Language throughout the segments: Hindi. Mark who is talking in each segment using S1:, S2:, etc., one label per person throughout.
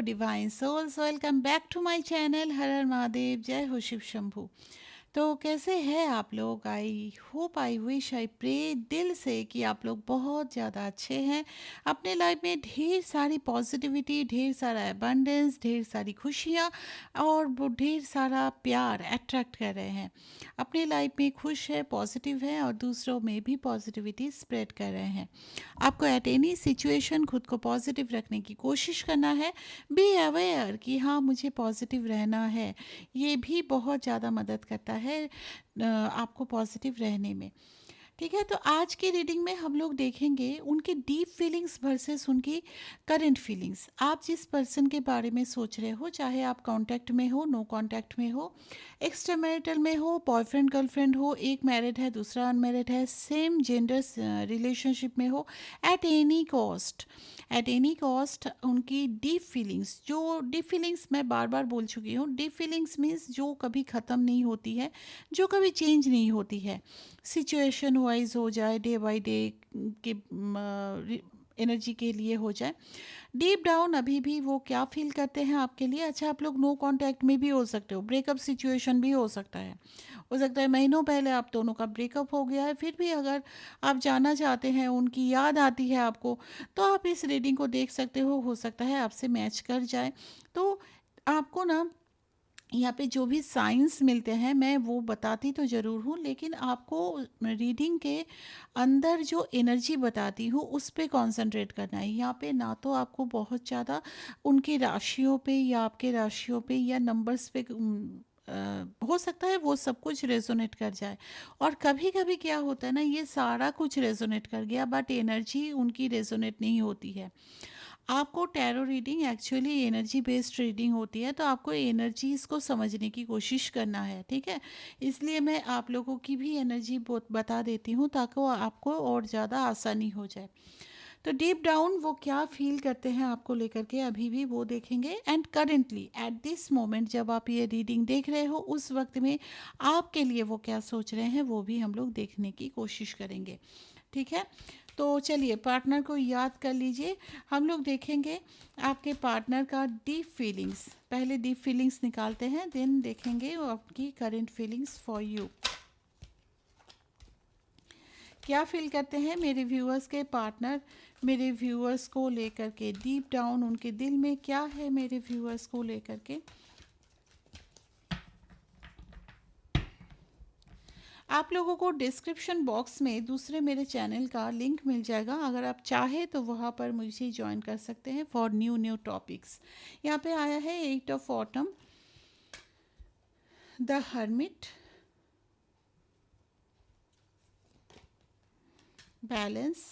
S1: Divine souls, welcome back to my channel. हर हर महादेव, जय हो शिव शंभू। तो कैसे हैं आप लोग? I hope, I wish, I pray दिल से कि आप लोग बहुत ज़्यादा अच्छे हैं। अपने लाइफ में ढेर सारी पॉजिटिविटी, ढेर सारा एबंडेंस, ढेर सारी खुशियाँ और वो ढेर सारा प्यार अट्रैक्ट कर रहे हैं। अपने लाइफ में खुश है, पॉजिटिव है और दूसरों में भी पॉजिटिविटी स्प्रेड कर रहे हैं। आपको एट एनी सिचुएशन खुद को पॉजिटिव रखने की कोशिश करना है। बी अवेयर कि हाँ, मुझे पॉजिटिव रहना है। ये भी बहुत ज़्यादा मदद करता है आपको पॉजिटिव रहने में। ठीक है, तो आज की रीडिंग में हम लोग देखेंगे उनकी डीप फीलिंग्स वर्सेस उनकी करंट फीलिंग्स। आप जिस पर्सन के बारे में सोच रहे हो, चाहे आप कांटेक्ट में हो, नो कांटेक्ट में हो, एक्स्ट्रा मैरिटल में हो, बॉयफ्रेंड गर्लफ्रेंड हो, एक मैरिड है दूसरा अनमैरिड है, सेम जेंडर रिलेशनशिप में हो, at any cost, at any cost उनकी डीप फीलिंग्स मैं बार बार बोल चुकी हूँ। डीप फीलिंग्स मीन्स जो कभी ख़त्म नहीं होती है, जो कभी चेंज नहीं होती है। सिचुएशन वाइज हो जाए, डे बाय डे के एनर्जी के लिए हो जाए, डीप डाउन अभी भी वो क्या फील करते हैं आपके लिए। अच्छा, आप लोग नो कांटेक्ट में भी हो सकते हो, ब्रेकअप सिचुएशन भी हो सकता है महीनों पहले आप दोनों का ब्रेकअप हो गया है, फिर भी अगर आप जानना चाहते हैं, उनकी याद आती है आपको, तो आप इस रीडिंग को देख सकते हो सकता है आपसे मैच कर जाए। तो आपको ना यहाँ पे जो भी साइंस मिलते हैं मैं वो बताती तो ज़रूर हूँ, लेकिन आपको रीडिंग के अंदर जो एनर्जी बताती हूँ उस पे कंसंट्रेट करना है। यहाँ पे ना तो आपको बहुत ज़्यादा उनकी राशियों पे या आपके राशियों पे या नंबर्स पे हो सकता है वो सब कुछ रेजोनेट कर जाए। और कभी कभी क्या होता है ना, ये सारा कुछ रेजोनेट कर गया बट एनर्जी उनकी रेजोनेट नहीं होती है। आपको tarot reading actually energy based reading होती है, तो आपको एनर्जीज को समझने की कोशिश करना है। ठीक है, इसलिए मैं आप लोगों की भी एनर्जी बता देती हूँ ताकि वो आपको और ज़्यादा आसानी हो जाए। तो डीप डाउन वो क्या फील करते हैं आपको लेकर के अभी भी वो देखेंगे, and currently at this moment जब आप ये रीडिंग देख रहे हो उस वक्त में आपके लिए वो क्या सोच रहे हैं वो भी हम लोग देखने की कोशिश करेंगे। ठीक है, तो चलिए पार्टनर को याद कर लीजिए। हम लोग देखेंगे आपके पार्टनर का डीप फीलिंग्स। पहले डीप फीलिंग्स निकालते हैं, देन देखेंगे वो आपकी करंट फीलिंग्स फॉर यू। क्या फील करते हैं मेरे व्यूअर्स के पार्टनर मेरे व्यूअर्स को लेकर के? डीप डाउन उनके दिल में क्या है मेरे व्यूअर्स को लेकर के? आप लोगों को डिस्क्रिप्शन बॉक्स में दूसरे मेरे चैनल का लिंक मिल जाएगा, अगर आप चाहे तो वहाँ पर मुझे ज्वाइन कर सकते हैं फॉर न्यू टॉपिक्स। यहाँ पे आया है 8 of autumn, the hermit, balance,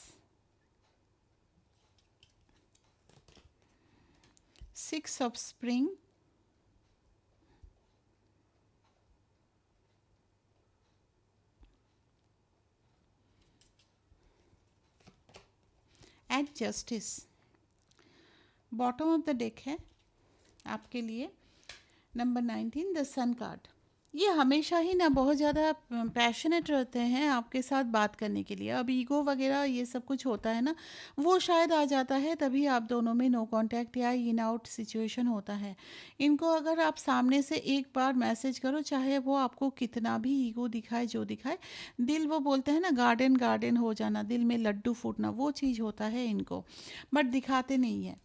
S1: 6 of spring, and justice. Bottom of the deck है आपके लिए नंबर 19, द सन कार्ड। ये हमेशा ही ना बहुत ज़्यादा पैशनेट रहते हैं आपके साथ बात करने के लिए। अब ईगो वगैरह ये सब कुछ होता है ना, वो शायद आ जाता है तभी आप दोनों में नो कांटेक्ट या इन आउट सिचुएशन होता है। इनको अगर आप सामने से एक बार मैसेज करो, चाहे वो आपको कितना भी ईगो दिखाए, जो दिखाए, दिल, वो बोलते हैं ना गार्डन गार्डन हो जाना, दिल में लड्डू फूटना, वो चीज़ होता है इनको, बट दिखाते नहीं है।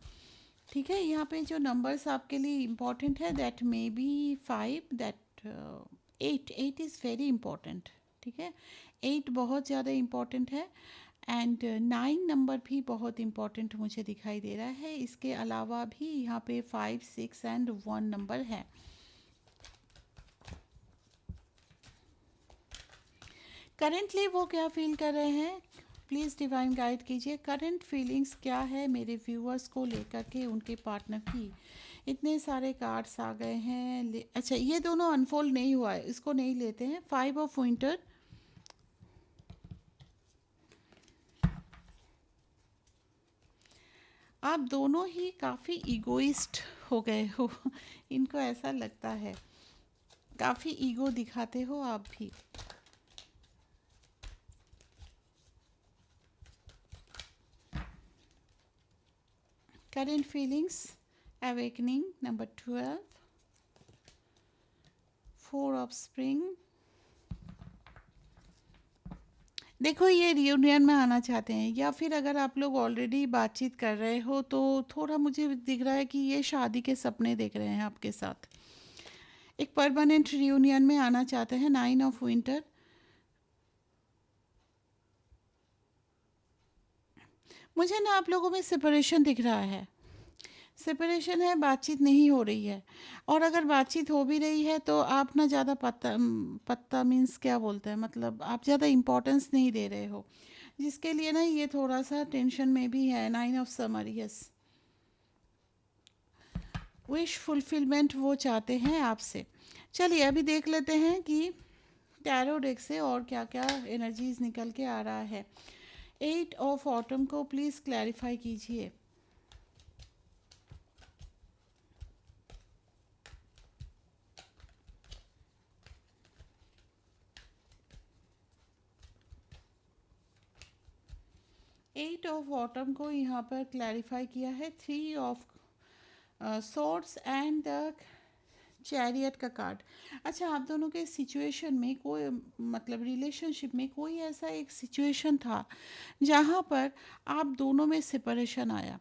S1: ठीक है, यहाँ पे जो नंबर्स आपके लिए इम्पॉर्टेंट है, that may be 5, that 8 is very important. ठीक है, 8 बहुत ज़्यादा इम्पॉर्टेंट है, एंड 9 नंबर भी बहुत इम्पॉर्टेंट मुझे दिखाई दे रहा है। इसके अलावा भी यहाँ पे 5, 6 एंड 1 नंबर है। करेंटली वो क्या फील कर रहे हैं, प्लीज़ डिवाइन गाइड कीजिए। करंट फीलिंग्स क्या है मेरे व्यूअर्स को लेकर के उनके पार्टनर की? इतने सारे कार्ड्स आ गए हैं। अच्छा, ये दोनों अनफोल्ड नहीं हुआ है, इसको नहीं लेते हैं। 5 ऑफ विंटर, आप दोनों ही काफ़ी ईगोइस्ट हो गए हो इनको ऐसा लगता है, काफ़ी ईगो दिखाते हो आप भी। Current feelings awakening number 12, 4 of spring. देखो ये रियूनियन में आना चाहते हैं, या फिर अगर आप लोग ऑलरेडी बातचीत कर रहे हो तो थोड़ा मुझे दिख रहा है कि ये शादी के सपने देख रहे हैं आपके साथ। एक परमानेंट रियूनियन में आना चाहते हैं। 9 ऑफ विंटर। मुझे ना आप लोगों में सेपरेशन दिख रहा है। सेपरेशन है, बातचीत नहीं हो रही है। और अगर बातचीत हो भी रही है तो आप ना ज़्यादा पत्ता पत्ता मीन्स क्या बोलते हैं, मतलब आप ज़्यादा इम्पोर्टेंस नहीं दे रहे हो, जिसके लिए ना ये थोड़ा सा टेंशन में भी है। 9 of summer, yes. Wish fulfilment वो चाहते हैं आपसे। चलिए अभी देख लेते हैं कि टैरो डेक से और क्या क्या एनर्जीज निकल के आ रहा है। 8 ऑफ ऑटम को प्लीज़ क्लैरिफाई कीजिए। एट ऑफ ऑटम को यहाँ पर क्लैरिफाई किया है। 3 of swords and the chariot का कार्ड। अच्छा, आप दोनों के सिचुएशन में कोई, मतलब रिलेशनशिप में कोई ऐसा एक सिचुएशन था जहाँ पर आप दोनों में सेपरेशन आया।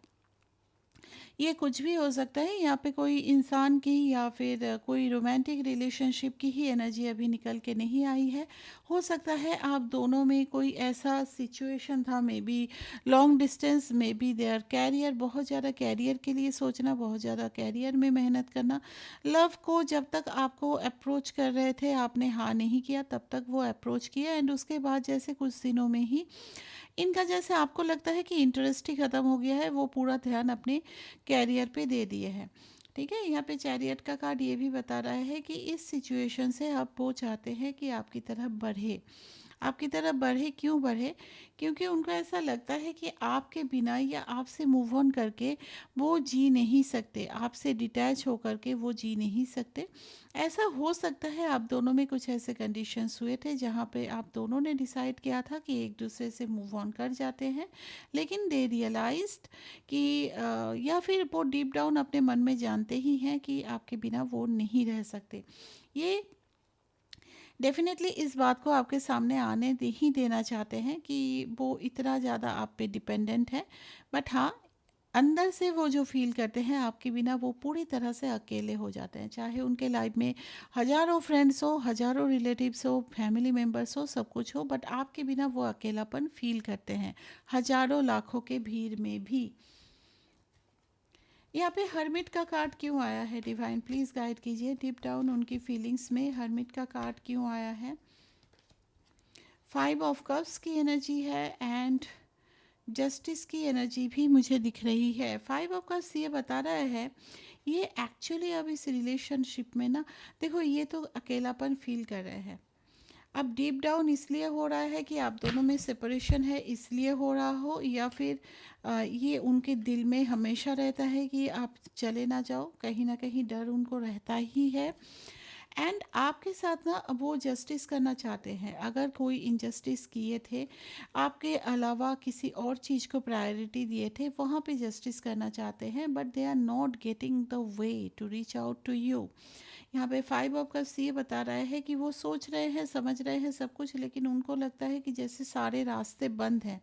S1: ये कुछ भी हो सकता है, यहाँ पे कोई इंसान की या फिर कोई रोमांटिक रिलेशनशिप की ही एनर्जी अभी निकल के नहीं आई है। हो सकता है आप दोनों में कोई ऐसा सिचुएशन था, maybe long distance, maybe their career, बहुत ज़्यादा कैरियर के लिए सोचना, बहुत ज़्यादा कैरियर में मेहनत करना। लव को जब तक आपको अप्रोच कर रहे थे आपने हाँ नहीं किया, तब तक वो अप्रोच किया, एंड उसके बाद जैसे कुछ दिनों में ही इनका जैसे आपको लगता है कि इंटरेस्ट ही ख़त्म हो गया है, वो पूरा ध्यान अपने कैरियर पे दे दिए हैं। ठीक है, यहाँ पे चैरियट का कार्ड ये भी बता रहा है कि इस सिचुएशन से आप वो चाहते हैं कि आपकी तरफ बढ़े। आपकी तरफ बढ़े, क्यों बढ़े? क्योंकि उनको ऐसा लगता है कि आपके बिना या आपसे मूव ऑन करके वो जी नहीं सकते, आपसे डिटैच होकर के वो जी नहीं सकते। ऐसा हो सकता है आप दोनों में कुछ ऐसे कंडीशंस हुए थे जहाँ पे आप दोनों ने डिसाइड किया था कि एक दूसरे से मूव ऑन कर जाते हैं, लेकिन दे रियलाइज्ड कि या फिर वो डीप डाउन अपने मन में जानते ही हैं कि आपके बिना वो नहीं रह सकते। ये डेफिनेटली इस बात को आपके सामने आने दे ही देना चाहते हैं कि वो इतना ज़्यादा आप पे डिपेंडेंट है। बट हाँ, अंदर से वो जो फील करते हैं आपके बिना, वो पूरी तरह से अकेले हो जाते हैं। चाहे उनके लाइफ में हज़ारों फ्रेंड्स हो, हज़ारों रिलेटिव्स हो, फैमिली मेम्बर्स हो, सब कुछ हो, बट आपके बिना वो अकेलापन फील करते हैं, हज़ारों लाखों के भीड़ में भी। यहाँ पे हर्मिट का कार्ड क्यों आया है? डिवाइन प्लीज़ गाइड कीजिए डीप डाउन उनकी फीलिंग्स में हर्मिट का कार्ड क्यों आया है? 5 ऑफ कप्स की एनर्जी है एंड जस्टिस की एनर्जी भी मुझे दिख रही है। 5 ऑफ कप्स ये बता रहा है, ये एक्चुअली अब इस रिलेशनशिप में ना, देखो ये तो अकेलापन फील कर रहे हैं। अब डीप डाउन इसलिए हो रहा है कि आप दोनों में सेपरेशन है इसलिए हो रहा हो, या फिर ये उनके दिल में हमेशा रहता है कि आप चले ना जाओ, कहीं ना कहीं डर उनको रहता ही है। एंड आपके साथ ना अब वो जस्टिस करना चाहते हैं। अगर कोई इनजस्टिस किए थे, आपके अलावा किसी और चीज़ को प्रायोरिटी दिए थे, वहाँ पे जस्टिस करना चाहते हैं, but they are not getting the way to reach out to you. यहाँ पे 5 ऑफ कप्स ये बता रहा है कि वो सोच रहे हैं, समझ रहे हैं सब कुछ, लेकिन उनको लगता है कि जैसे सारे रास्ते बंद हैं।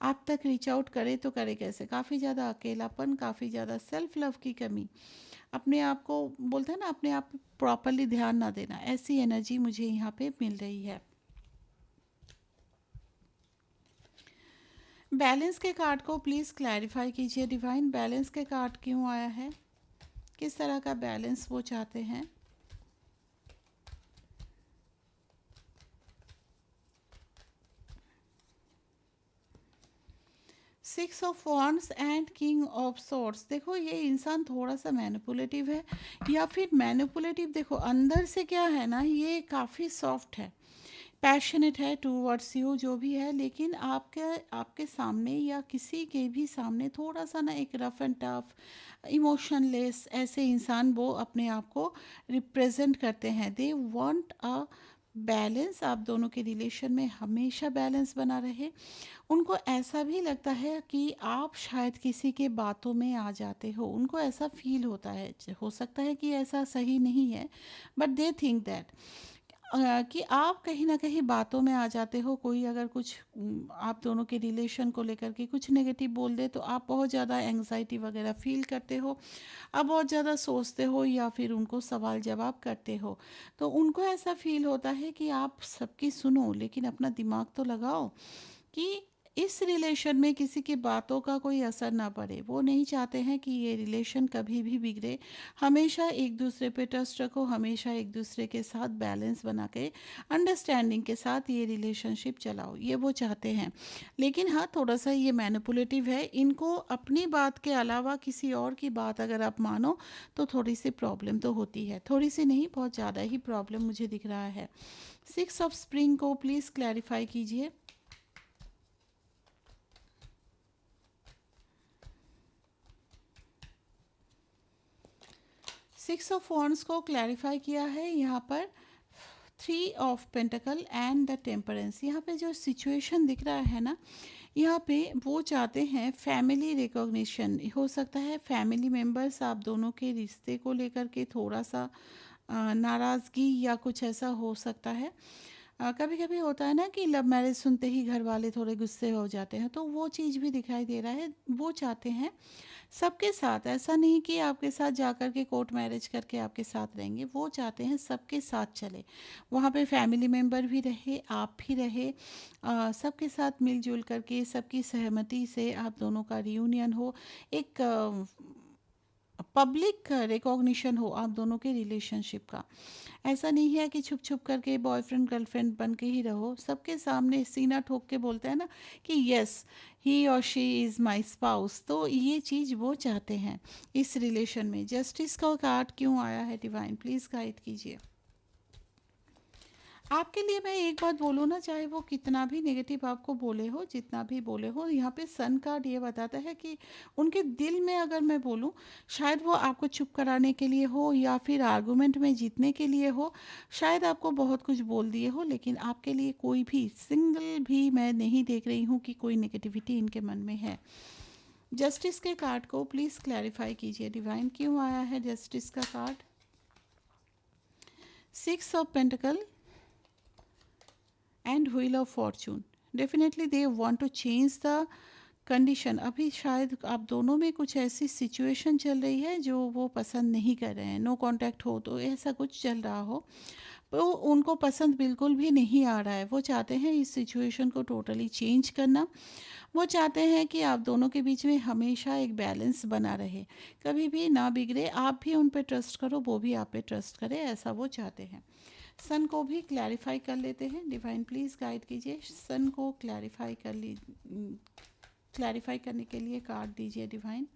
S1: आप तक रीच आउट करे तो करे कैसे? काफ़ी ज़्यादा अकेलापन, काफ़ी ज़्यादा सेल्फ लव की कमी, अपने आप को बोलते हैं ना, अपने आप पे प्रॉपरली ध्यान ना देना, ऐसी एनर्जी मुझे यहाँ पे मिल रही है। बैलेंस के कार्ड को प्लीज़ क्लैरिफाई कीजिए डिवाइन, बैलेंस के कार्ड क्यों आया है? किस तरह का बैलेंस वो चाहते हैं? 6 of wands and king of swords. देखो ये इंसान थोड़ा सा मैनिपुलेटिव है, या फिर मैनिपुलेटिव, देखो अंदर से क्या है ना, ये काफ़ी सॉफ्ट है, पैशनेट है टूवर्ड्स यू, जो भी है, लेकिन आपके आपके सामने या किसी के भी सामने थोड़ा सा ना एक रफ एंड टफ, इमोशनलेस ऐसे इंसान वो अपने आप को रिप्रेजेंट करते हैं। दे वांट अ बैलेंस, आप दोनों के रिलेशन में हमेशा बैलेंस बना रहे। उनको ऐसा भी लगता है कि आप शायद किसी के बातों में आ जाते हो, उनको ऐसा फ़ील होता है। हो सकता है कि ऐसा सही नहीं है, बट दे थिंक दैट कि आप कहीं न कहीं बातों में आ जाते हो। कोई अगर कुछ आप दोनों के रिलेशन को लेकर के कुछ नेगेटिव बोल दे, तो आप बहुत ज़्यादा एंग्ज़ायटी वग़ैरह फ़ील करते हो। आप बहुत ज़्यादा सोचते हो या फिर उनको सवाल जवाब करते हो। तो उनको ऐसा फ़ील होता है कि आप सबकी सुनो, लेकिन अपना दिमाग तो लगाओ कि इस रिलेशन में किसी की बातों का कोई असर ना पड़े। वो नहीं चाहते हैं कि ये रिलेशन कभी भी बिगड़े। हमेशा एक दूसरे पे ट्रस्ट रखो, हमेशा एक दूसरे के साथ बैलेंस बना के, अंडरस्टैंडिंग के साथ ये रिलेशनशिप चलाओ, ये वो चाहते हैं। लेकिन हाँ, थोड़ा सा ये मैनिपुलेटिव है। इनको अपनी बात के अलावा किसी और की बात अगर आप मानो, तो थोड़ी सी प्रॉब्लम तो होती है। थोड़ी सी नहीं, बहुत ज़्यादा ही प्रॉब्लम मुझे दिख रहा है। 6 ऑफ स्प्रिंग को प्लीज़ क्लैरिफाई कीजिए। 6 ऑफ वॉन्ड्स को क्लैरिफाई किया है यहाँ पर। 3 of pentacle and the temperance. यहाँ पे जो सिचुएशन दिख रहा है ना, यहाँ पे वो चाहते हैं फैमिली रिकॉग्निशन। हो सकता है फैमिली मेम्बर्स आप दोनों के रिश्ते को लेकर के थोड़ा सा नाराज़गी या कुछ ऐसा हो सकता है। कभी कभी होता है ना कि लव मैरिज सुनते ही घर वाले थोड़े गुस्से हो जाते हैं, तो वो चीज़ भी दिखाई दे रहा है। वो चाहते हैं सबके साथ, ऐसा नहीं कि आपके साथ जाकर के कोर्ट मैरिज करके आपके साथ रहेंगे। वो चाहते हैं सबके साथ चले, वहाँ पे फैमिली मेम्बर भी रहे, आप भी रहे। सबके साथ मिलजुल करके सबकी सहमति से आप दोनों का रियूनियन हो। एक पब्लिक रिकॉग्निशन हो आप दोनों के रिलेशनशिप का। ऐसा नहीं है कि छुप छुप करके बॉयफ्रेंड गर्लफ्रेंड बन के ही रहो। सबके सामने सीना ठोक के बोलते हैं ना कि यस, ही और शी इज़ माय स्पाउस। तो ये चीज़ वो चाहते हैं इस रिलेशन में। जस्टिस का कार्ड क्यों आया है डिवाइन, प्लीज़ गाइड कीजिए। आपके लिए मैं एक बात बोलूँ ना, चाहे वो कितना भी नेगेटिव आपको बोले हो, जितना भी बोले हो, यहाँ पे सन कार्ड ये बताता है कि उनके दिल में अगर मैं बोलूँ, शायद वो आपको चुप कराने के लिए हो या फिर आर्गुमेंट में जीतने के लिए हो। शायद आपको बहुत कुछ बोल दिए हो, लेकिन आपके लिए कोई भी सिंगल भी मैं नहीं देख रही हूँ कि कोई नेगेटिविटी इनके मन में है। जस्टिस के कार्ड को प्लीज़ क्लैरिफाई कीजिए डिवाइन, क्यों आया है जस्टिस का card. 6 of pentacle and wheel of fortune. Definitely they want to change the condition. अभी शायद आप दोनों में कुछ ऐसी सिचुएशन चल रही है जो वो पसंद नहीं कर रहे हैं। नो कांटेक्ट हो तो ऐसा कुछ चल रहा हो, तो उनको पसंद बिल्कुल भी नहीं आ रहा है। वो चाहते हैं इस सिचुएशन को टोटली चेंज करना। वो चाहते हैं कि आप दोनों के बीच में हमेशा एक बैलेंस बना रहे, कभी भी ना बिगड़े। आप भी उन पे ट्रस्ट करो, वो भी आप पे ट्रस्ट करे, ऐसा वो चाहते हैं। सन को भी क्लैरिफाई कर लेते हैं डिवाइन, प्लीज़ गाइड कीजिए। सन को क्लैरिफाई कर ली, क्लैरिफाई करने के लिए कार्ड दीजिए डिवाइन।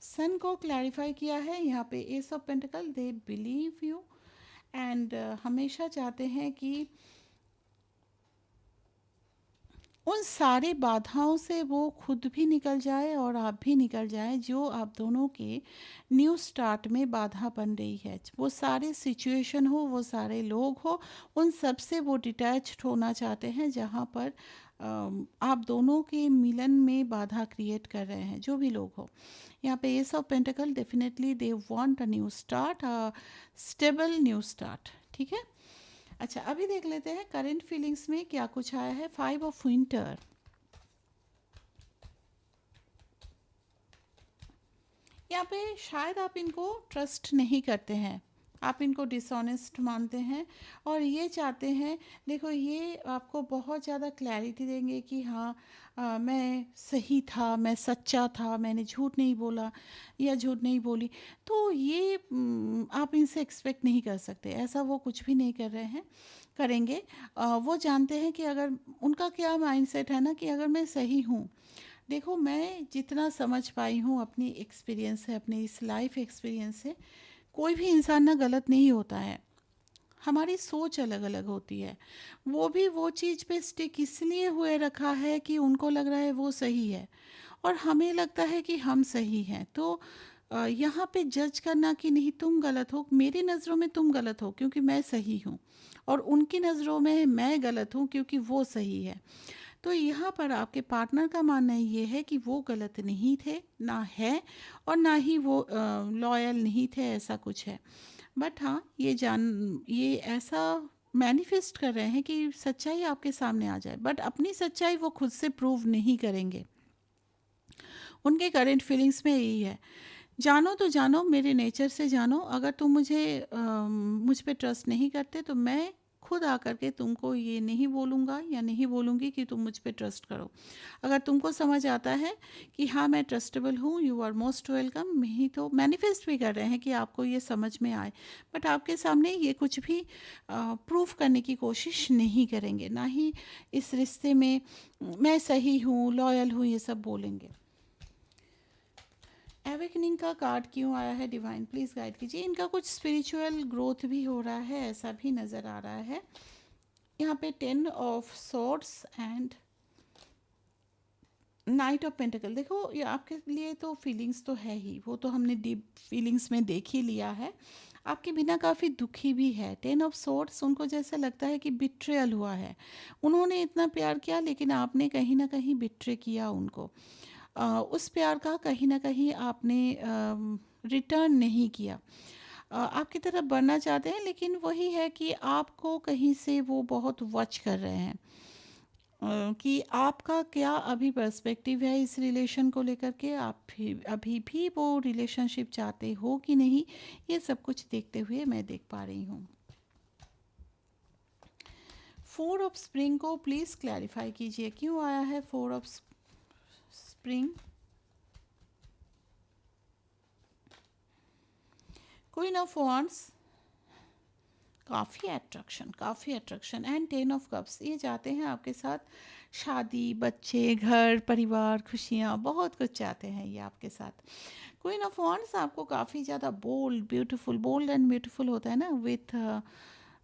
S1: सन को क्लैरिफाई किया है यहाँ पे S of pentacle. They believe you and हमेशा चाहते हैं कि उन सारी बाधाओं से वो खुद भी निकल जाए और आप भी निकल जाए, जो आप दोनों के न्यू स्टार्ट में बाधा बन रही है। वो सारे सिचुएशन हो, वो सारे लोग हो, उन सब से वो डिटैच्ड होना चाहते हैं, जहाँ पर आप दोनों के मिलन में बाधा क्रिएट कर रहे हैं जो भी लोग हो। यहाँ पे S of pentacle, definitely they want a new start, a stable new start. ठीक है, अच्छा अभी देख लेते हैं करंट फीलिंग्स में क्या कुछ आया है। 5 ऑफ विंटर। यहाँ पे शायद आप इनको ट्रस्ट नहीं करते हैं, आप इनको डिसऑनेस्ट मानते हैं और ये चाहते हैं। देखो, ये आपको बहुत ज़्यादा क्लैरिटी देंगे कि हाँ, मैं सही था, मैं सच्चा था, मैंने झूठ नहीं बोला या झूठ नहीं बोली। तो ये आप इनसे एक्सपेक्ट नहीं कर सकते, ऐसा वो कुछ भी नहीं कर रहे हैं, करेंगे। वो जानते हैं कि अगर उनका क्या माइंडसेट है ना, कि अगर मैं सही हूँ। देखो, मैं जितना समझ पाई हूँ अपनी एक्सपीरियंस से, अपने इस लाइफ एक्सपीरियंस से, कोई भी इंसान ना गलत नहीं होता है। हमारी सोच अलग अलग होती है। वो भी वो चीज़ पे स्टिक इसलिए हुए रखा है कि उनको लग रहा है वो सही है और हमें लगता है कि हम सही हैं। तो यहाँ पे जज करना कि नहीं तुम गलत हो, मेरी नज़रों में तुम गलत हो क्योंकि मैं सही हूँ, और उनकी नज़रों में मैं गलत हूँ क्योंकि वो सही है। तो यहाँ पर आपके पार्टनर का मानना ये है कि वो गलत नहीं थे, ना है, और ना ही वो लॉयल नहीं थे, ऐसा कुछ है। बट हाँ, ये ऐसा मैनिफेस्ट कर रहे हैं कि सच्चाई आपके सामने आ जाए, बट अपनी सच्चाई वो खुद से प्रूव नहीं करेंगे। उनके करंट फीलिंग्स में यही है, जानो तो जानो, मेरे नेचर से जानो, अगर तुम मुझ पे ट्रस्ट नहीं करते तो मैं खुद आकर के तुमको ये नहीं बोलूँगा या नहीं बोलूँगी कि तुम मुझ पे ट्रस्ट करो। अगर तुमको समझ आता है कि हाँ मैं ट्रस्टेबल हूँ, यू आर मोस्ट वेलकम, ही तो मैनिफेस्ट भी कर रहे हैं कि आपको ये समझ में आए, बट आपके सामने ये कुछ भी प्रूफ करने की कोशिश नहीं करेंगे, ना ही इस रिश्ते में मैं सही हूँ, लॉयल हूँ, ये सब बोलेंगे। एवेकनिंग का कार्ड क्यों आया है डिवाइन, प्लीज़ गाइड कीजिए। इनका कुछ स्पिरिचुअल ग्रोथ भी हो रहा है, ऐसा भी नज़र आ रहा है। यहाँ पे 10 of swords and night of pentacle. देखो ये आपके लिए तो फीलिंग्स तो है ही, वो तो हमने डीप फीलिंग्स में देख ही लिया है। आपके बिना काफ़ी दुखी भी है। 10 ऑफ सॉर्ड्स, उनको जैसा लगता है कि बिट्रेयल हुआ है। उन्होंने इतना प्यार किया लेकिन आपने कहीं ना कहीं बिट्रे किया उनको। उस प्यार का कहीं ना कहीं आपने रिटर्न नहीं किया। आपकी तरफ बढ़ना चाहते हैं लेकिन वही है कि आपको कहीं से वो बहुत वॉच कर रहे हैं, कि आपका क्या अभी पर्सपेक्टिव है इस रिलेशन को लेकर के, आप अभी भी वो रिलेशनशिप चाहते हो कि नहीं, ये सब कुछ देखते हुए मैं देख पा रही हूँ। 4 ऑफ स्प्रिंग को प्लीज़ क्लैरिफाई कीजिए, क्यों आया है 4 of spring. Queen of wands, काफ़ी अट्रैक्शन एंड 10 ऑफ कप्स, ये चाहते हैं आपके साथ शादी, बच्चे, घर, परिवार, खुशियाँ, बहुत कुछ चाहते हैं ये आपके साथ। क्वीन ऑफ वॉन्ड्स आपको काफ़ी ज़्यादा बोल्ड एंड ब्यूटीफुल होता है ना, विथ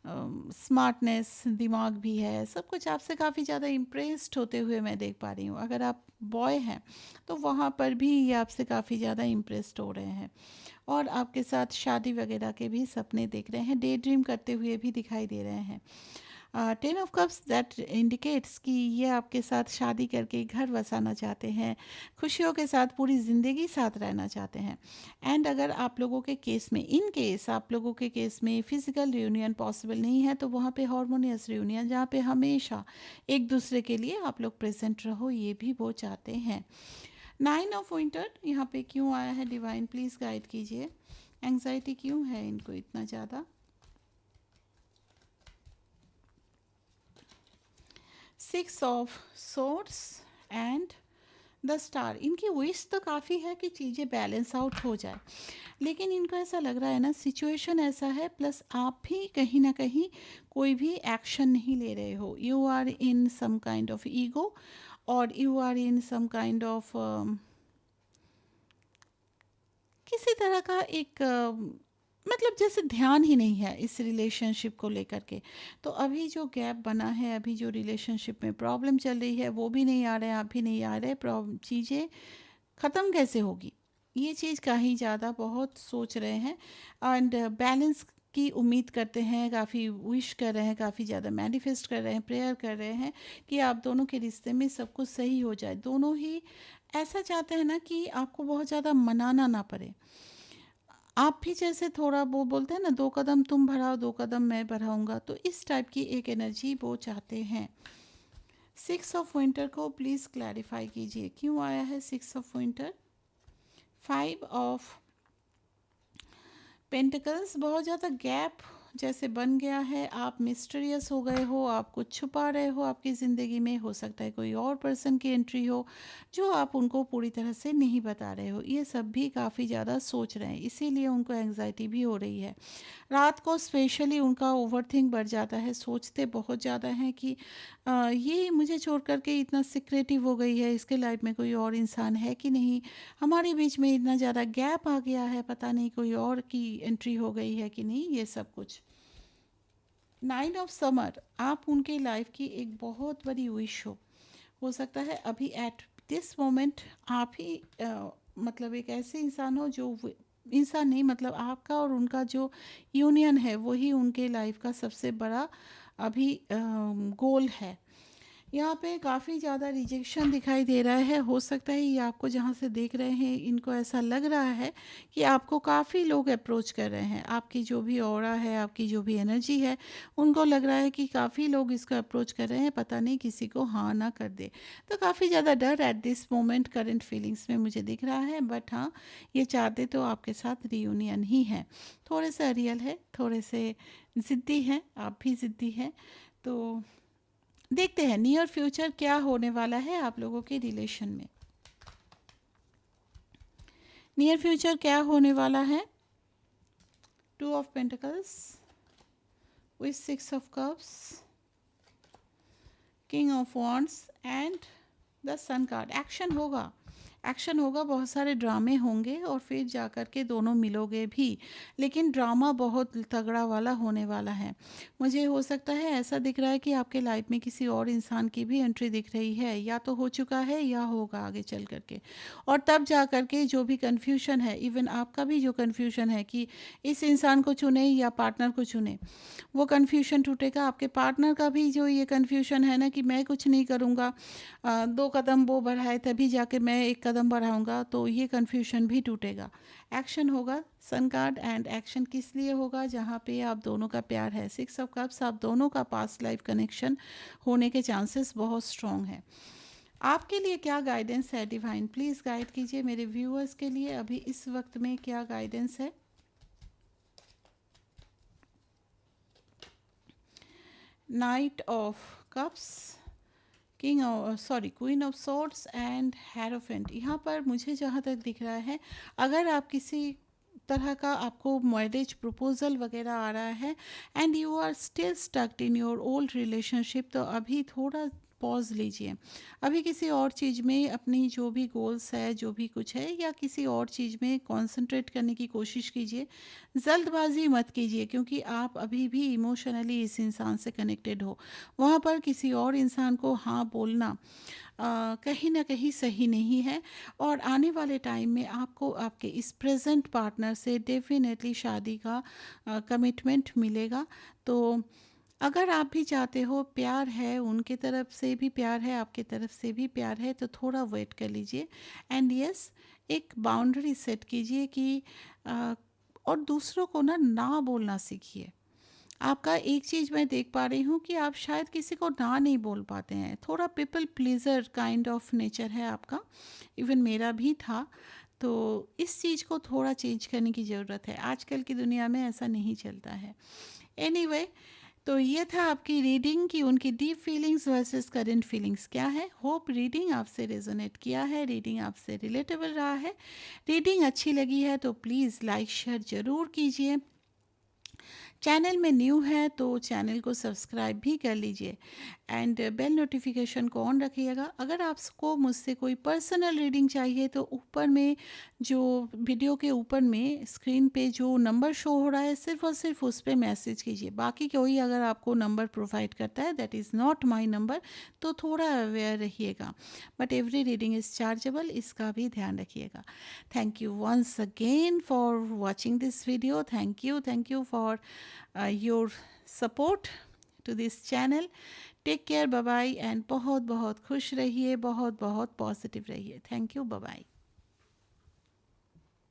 S1: स्मार्टनेस, दिमाग भी है, सब कुछ आपसे काफ़ी ज़्यादा इम्प्रेस्ड होते हुए मैं देख पा रही हूँ। अगर आप बॉय हैं तो वहाँ पर भी ये आपसे काफ़ी ज़्यादा इम्प्रेस्ड हो रहे हैं, और आपके साथ शादी वगैरह के भी सपने देख रहे हैं, डे ड्रीम करते हुए भी दिखाई दे रहे हैं। 10 ऑफ कप्स दैट इंडिकेट्स कि ये आपके साथ शादी करके घर बसाना चाहते हैं, खुशियों के साथ पूरी ज़िंदगी साथ रहना चाहते हैं। एंड अगर आप लोगों के केस में, इन केस आप लोगों के केस में फिजिकल रियूनियन पॉसिबल नहीं है, तो वहाँ पे हार्मोनियस रियूनियन, जहाँ पे हमेशा एक दूसरे के लिए आप लोग प्रेजेंट रहो, ये भी वो चाहते हैं। 9 ऑफ विंटर यहाँ पे क्यों आया है डिवाइन, प्लीज़ गाइड कीजिए। एंग्जाइटी क्यों है इनको इतना ज़्यादा। 6 of swords and the star, इनकी विश तो काफ़ी है कि चीज़ें बैलेंस आउट हो जाए, लेकिन इनको ऐसा लग रहा है ना, सिचुएशन ऐसा है, प्लस आप भी कहीं ना कहीं कोई भी एक्शन नहीं ले रहे हो, you are in some kind of ego, और you are in some kind of किसी तरह का एक मतलब जैसे ध्यान ही नहीं है इस रिलेशनशिप को लेकर के। तो अभी जो गैप बना है, अभी जो रिलेशनशिप में प्रॉब्लम चल रही है, वो भी नहीं आ रहे, आप भी नहीं आ रहे, चीज़ें ख़त्म कैसे होगी, ये चीज़ का ही ज़्यादा बहुत सोच रहे हैं। एंड बैलेंस की उम्मीद करते हैं, काफ़ी विश कर रहे हैं, काफ़ी ज़्यादा मैनिफेस्ट कर रहे हैं, प्रेयर कर रहे हैं कि आप दोनों के रिश्ते में सब कुछ सही हो जाए। दोनों ही ऐसा चाहते हैं ना कि आपको बहुत ज़्यादा मनाना ना पड़े। आप भी जैसे थोड़ा वो बोलते हैं ना, 2 कदम तुम बढ़ाओ 2 कदम मैं बढ़ाऊँगा, तो इस टाइप की एक एनर्जी वो चाहते हैं। 6 ऑफ विंटर को प्लीज़ क्लैरिफाई कीजिए, क्यों आया है 6 ऑफ विंटर। 5 ऑफ पेंटिकल्स, बहुत ज़्यादा गैप जैसे बन गया है, आप मिस्टीरियस हो गए हो, आप कुछ छुपा रहे हो आपकी ज़िंदगी में, हो सकता है कोई और पर्सन की एंट्री हो जो आप उनको पूरी तरह से नहीं बता रहे हो, ये सब भी काफ़ी ज़्यादा सोच रहे हैं, इसीलिए उनको एंग्जाइटी भी हो रही है। रात को स्पेशली उनका ओवरथिंक बढ़ जाता है, सोचते बहुत ज़्यादा हैं कि ये मुझे छोड़ कर के इतना सिक्रेटिव हो गई है, इसके लाइफ में कोई और इंसान है कि नहीं, हमारे बीच में इतना ज़्यादा गैप आ गया है, पता नहीं कोई और की एंट्री हो गई है कि नहीं, ये सब कुछ। 9 ऑफ समर, आप उनके लाइफ की एक बहुत बड़ी विश हो सकता है अभी एट दिस मोमेंट आप ही मतलब एक ऐसे इंसान हो जो इंसान नहीं, मतलब आपका और उनका जो यूनियन है वही उनके लाइफ का सबसे बड़ा अभी गोल है। यहाँ पे काफ़ी ज़्यादा रिजेक्शन दिखाई दे रहा है। हो सकता है ये आपको जहाँ से देख रहे हैं इनको ऐसा लग रहा है कि आपको काफ़ी लोग अप्रोच कर रहे हैं। आपकी जो भी ऑरा है, आपकी जो भी एनर्जी है, उनको लग रहा है कि काफ़ी लोग इसको अप्रोच कर रहे हैं, पता नहीं किसी को हाँ ना कर दे। तो काफ़ी ज़्यादा डर at this moment current feelings में मुझे दिख रहा है। बट हाँ, ये चाहते तो आपके साथ रियूनियन ही है। थोड़े से रियल है, थोड़े से ज़िद्दी हैं, आप भी ज़िद्दी हैं। तो देखते हैं नियर फ्यूचर क्या होने वाला है आप लोगों के रिलेशन में। नियर फ्यूचर क्या होने वाला है? 2 of pentacles with 6 of cups, king of wands and the sun card. Action होगा, एक्शन होगा, बहुत सारे ड्रामे होंगे और फिर जा कर के दोनों मिलोगे भी, लेकिन ड्रामा बहुत तगड़ा वाला होने वाला है। मुझे हो सकता है ऐसा दिख रहा है कि आपके लाइफ में किसी और इंसान की भी एंट्री दिख रही है, या तो हो चुका है या होगा आगे चल कर के। और तब जा कर के जो भी कन्फ्यूजन है, इवन आपका भी जो कन्फ्यूजन है कि इस इंसान को चुने या पार्टनर को चुने, वो कन्फ्यूजन टूटेगा। आपके पार्टनर का भी जो ये कन्फ्यूजन है ना कि मैं कुछ नहीं करूँगा, 2 कदम वो बढ़ाए तभी जाके मैं 1 कदम बढ़ाऊँगा, तो ये कन्फ्यूजन भी टूटेगा। एक्शन होगा, सन कार्ड एंड एक्शन किस लिए होगा? जहाँ पे आप दोनों का प्यार है, 6 ऑफ कप्स, आप दोनों का पास्ट लाइफ कनेक्शन होने के चांसेस बहुत स्ट्रॉन्ग है। आपके लिए क्या गाइडेंस है डिवाइन? प्लीज़ गाइड कीजिए मेरे व्यूअर्स के लिए अभी इस वक्त में क्या गाइडेंस है। Night of cups, king sorry queen of swords and hierophant. यहाँ पर मुझे जहाँ तक दिख रहा है, अगर आप किसी तरह का आपको मैरिज प्रपोजल वगैरह आ रहा है and you are still stucked in your old relationship, तो अभी थोड़ा पॉज लीजिए। अभी किसी और चीज़ में अपनी जो भी गोल्स है, जो भी कुछ है, या किसी और चीज़ में कंसंट्रेट करने की कोशिश कीजिए। जल्दबाजी मत कीजिए, क्योंकि आप अभी भी इमोशनली इस इंसान से कनेक्टेड हो। वहाँ पर किसी और इंसान को हाँ बोलना कहीं ना कहीं सही नहीं है। और आने वाले टाइम में आपको आपके इस प्रेजेंट पार्टनर से डेफिनेटली शादी का कमिटमेंट मिलेगा। तो अगर आप भी चाहते हो, प्यार है, उनके तरफ से भी प्यार है, आपके तरफ से भी प्यार है, तो थोड़ा वेट कर लीजिए। एंड यस, एक बाउंड्री सेट कीजिए कि अ, और दूसरों को ना बोलना सीखिए। आपका एक चीज़ मैं देख पा रही हूँ कि आप शायद किसी को ना नहीं बोल पाते हैं। थोड़ा people pleaser kind of nature है आपका, इवन मेरा भी था। तो इस चीज़ को थोड़ा चेंज करने की ज़रूरत है। आजकल की दुनिया में ऐसा नहीं चलता है। एनीवे, तो ये था आपकी रीडिंग कि उनकी deep feelings versus current feelings क्या है। होप रीडिंग आपसे रेजोनेट किया है, रीडिंग आपसे रिलेटेबल रहा है। रीडिंग अच्छी लगी है तो प्लीज़ लाइक शेयर ज़रूर कीजिए। चैनल में न्यू है तो चैनल को सब्सक्राइब भी कर लीजिए एंड बेल नोटिफिकेशन को ऑन रखिएगा। अगर आपको मुझसे कोई पर्सनल रीडिंग चाहिए तो ऊपर में जो वीडियो के ऊपर में स्क्रीन पे जो नंबर शो हो रहा है, सिर्फ और सिर्फ उस पर मैसेज कीजिए। बाकी कोई अगर आपको नंबर प्रोवाइड करता है, that is not my number, तो थोड़ा अवेयर रहिएगा। But every reading is chargeable, इसका भी ध्यान रखिएगा। Thank you once again for watching this video. Thank you for your support to this channel. Take care, bye bye, and बहुत बहुत खुश रहिए, बहुत बहुत पॉजिटिव रहिए। Thank you, bye bye.